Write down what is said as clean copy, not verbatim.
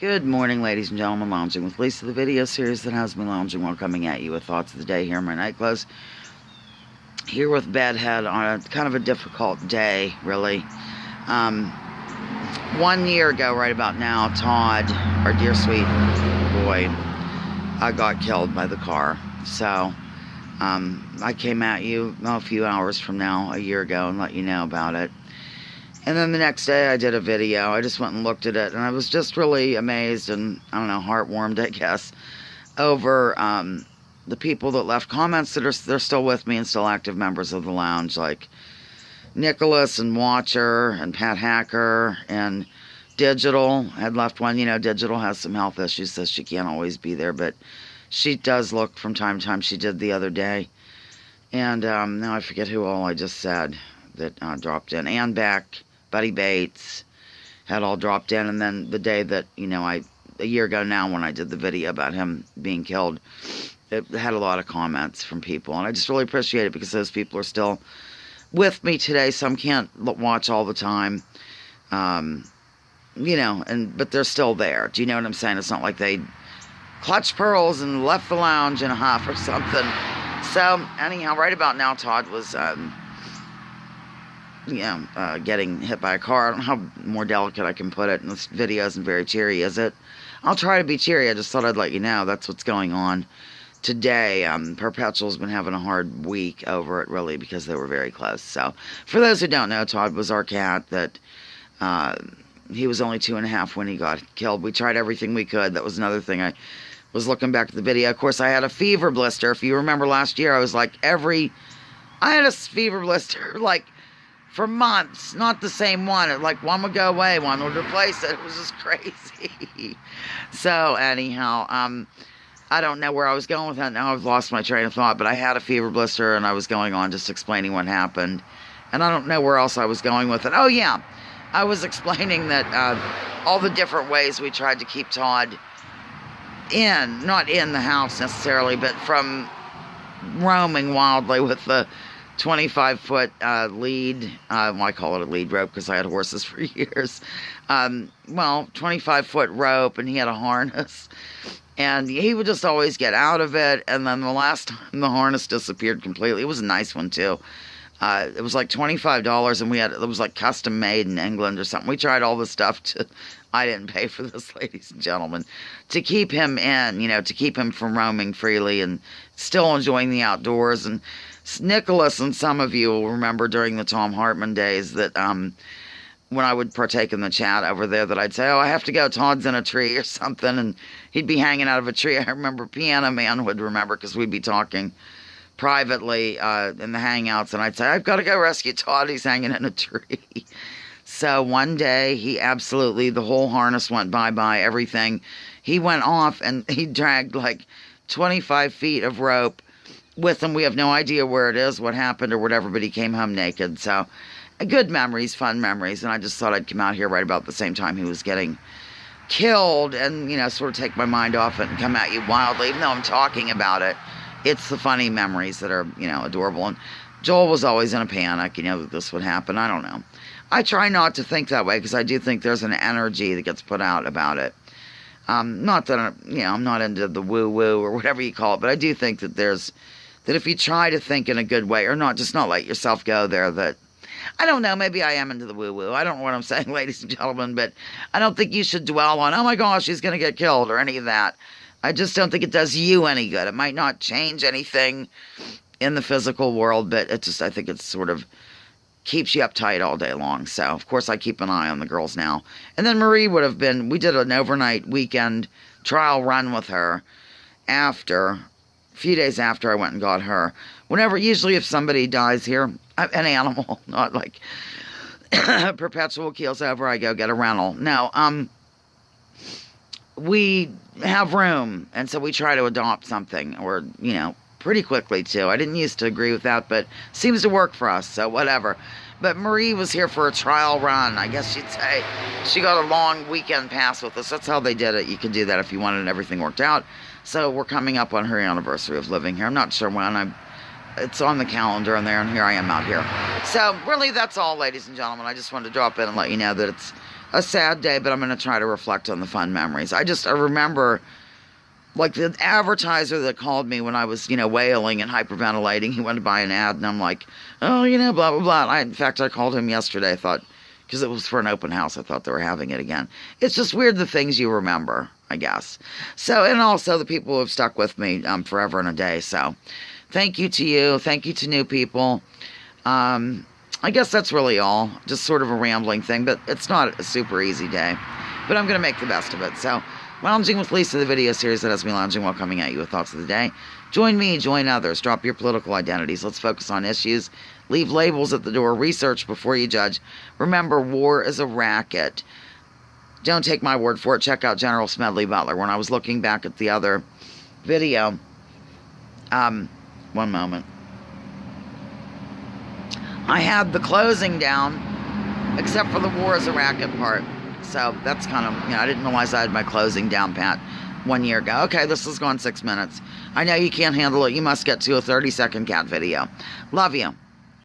Good morning, ladies and gentlemen. Lounging with Lisa, the video series that has me lounging while coming at you with thoughts of the day here in my night clothes. Here with Bedhead on a kind of a difficult day, really. 1 year ago, right about now, Todd, our dear sweet boy, got killed by the car. So, I came at you a few hours from now, a year ago, and let you know about it. And then the next day I did a video. I just went and looked at it, and I was just really amazed and, I don't know, heartwarmed, I guess, over the people that left comments that they're still with me and still active members of the lounge, like Nicholas and Watcher and Pat Hacker and Digital had left one. You know, Digital has some health issues, so she can't always be there, but she does look from time to time. She did the other day. And now I forget who all I just said that dropped in. And back. Buddy Bates had all dropped in, and then the day that, you know, a year ago now when I did the video about him being killed, it had a lot of comments from people, and I just really appreciate it because those people are still with me today. Some can't watch all the time, you know, but they're still there. Do you know what I'm saying? It's not like they clutched pearls and left the lounge in a huff or something. So anyhow, right about now, Todd was getting hit by a car. I don't know how more delicate I can put it, and this video isn't very cheery, is it? I'll try to be cheery. I just thought I'd let you know that's what's going on today. Perpetual's been having a hard week over it, really, because they were very close. So, for those who don't know, Todd was our cat that, he was only 2.5 when he got killed. We tried everything we could. That was another thing. I was looking back at the video. Of course, I had a fever blister. If you remember last year, I was like I had a fever blister, like, for months, not the same one. Like, one would go away, one would replace it. It was just crazy. So, anyhow, I don't know where I was going with that. Now I've lost my train of thought, but I had a fever blister, and I was going on just explaining what happened. And I don't know where else I was going with it. Oh, yeah. I was explaining that all the different ways we tried to keep Todd not in the house necessarily, but from roaming wildly with the 25-foot lead. I call it a lead rope because I had horses for years. 25-foot rope, and he had a harness. And he would just always get out of it. And then the last time the harness disappeared completely. It was a nice one, too. It was like $25, and it was like custom made in England or something. We tried all the stuff I didn't pay for this, ladies and gentlemen, to keep him in, you know, to keep him from roaming freely and still enjoying the outdoors. And Nicholas and some of you will remember during the Tom Hartman days that when I would partake in the chat over there that I'd say, oh, I have to go, Todd's in a tree or something, and he'd be hanging out of a tree. I remember Piano Man would remember because we'd be talking privately in the hangouts, and I'd say, I've got to go rescue Todd, he's hanging in a tree. So one day, the whole harness went bye-bye, everything. He went off, and he dragged like 25 feet of rope with him. We have no idea where it is, what happened, or whatever, but he came home naked. So, good memories, fun memories, and I just thought I'd come out here right about the same time he was getting killed and, you know, sort of take my mind off it and come at you wildly, even though I'm talking about it. It's the funny memories that are, you know, adorable. And Joel was always in a panic, you know, that this would happen. I don't know. I try not to think that way because I do think there's an energy that gets put out about it. Not that, I'm not into the woo-woo or whatever you call it, but I do think that that if you try to think in a good way, or not let yourself go there, that, I don't know, maybe I am into the woo-woo. I don't know what I'm saying, ladies and gentlemen, but I don't think you should dwell on, oh my gosh, he's going to get killed, or any of that. I just don't think it does you any good. It might not change anything in the physical world, but I think it sort of keeps you uptight all day long. So, of course, I keep an eye on the girls now. And then Marie we did an overnight weekend trial run with her a few days after I went and got her. Usually if somebody dies here, an animal, not like Perpetual keels over, I go get a rental. No, we have room, and so we try to adopt something, or, you know, pretty quickly, too. I didn't used to agree with that, but seems to work for us, so whatever. But Marie was here for a trial run, I guess you'd say. She got a long weekend pass with us. That's how they did it. You could do that if you wanted, and everything worked out. So we're coming up on her anniversary of living here. I'm not sure when. It's on the calendar and here I am out here. So really, that's all, ladies and gentlemen. I just wanted to drop in and let you know that it's a sad day, but I'm going to try to reflect on the fun memories. I remember, like, the advertiser that called me when I was, wailing and hyperventilating, he wanted to buy an ad, and I'm like, oh, blah, blah, blah. In fact, I called him yesterday, I thought, because it was for an open house, I thought they were having it again. It's just weird the things you remember, I guess. So, and also the people who have stuck with me forever and a day. So, thank you to you. Thank you to new people. I guess that's really all. Just sort of a rambling thing, but it's not a super easy day. But I'm going to make the best of it. So, Lounging with Lisa, the video series that has me lounging while coming at you with thoughts of the day. Join me, join others, drop your political identities. Let's focus on issues. Leave labels at the door. Research before you judge. Remember, war is a racket. Don't take my word for it. Check out General Smedley Butler. When I was looking back at the other video, one moment. I had the closing down, except for the war is a racket part. So that's kind of, I didn't realize I had my closing down pat 1 year ago. Okay, this has gone 6 minutes. I know you can't handle it. You must get to a 30-second cat video. Love you.